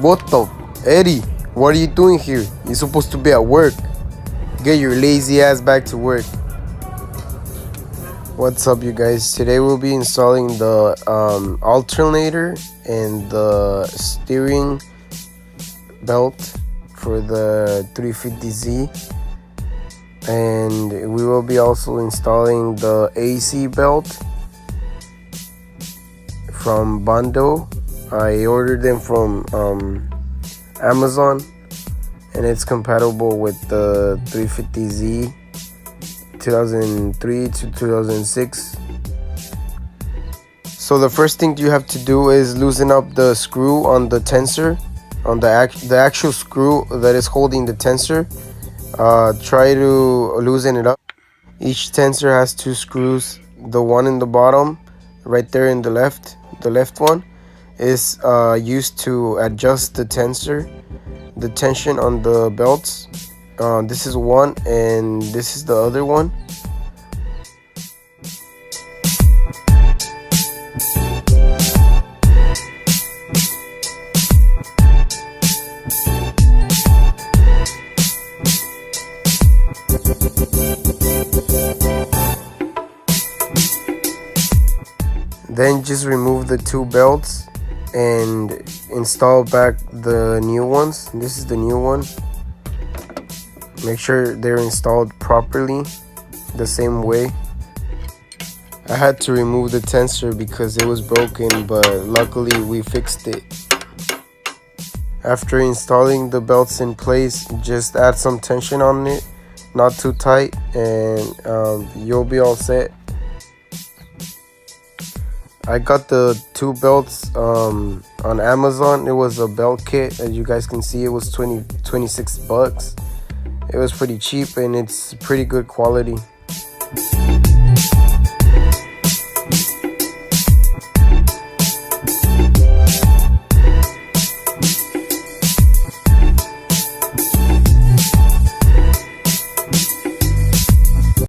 What the? Eddie, what are you doing here? You're supposed to be at work. Get your lazy ass back to work. What's up, you guys? Today we'll be installing the alternator and the steering belt for the 350Z. And we will be also installing the AC belt from Bando. I ordered them from Amazon, and it's compatible with the 350Z 2003 to 2006. So the first thing you have to do is loosen up the screw on the tensor, on the actual screw that is holding the tensor. Try to loosen it up. Each tensor has 2 screws. The one in the bottom, right there in the left one, is used to adjust the tension on the belts. This is one, and this is the other one. Then just remove the 2 belts and install back the new ones. This is the new one. Make sure they're installed properly, the same way. I had to remove the tensor because it was broken, but luckily we fixed it. After installing the belts in place, just add some tension on it, not too tight, and you'll be all set. I got the 2 belts on Amazon. It was a belt kit. As you guys can see, it was 26 bucks. It was pretty cheap, and it's pretty good quality.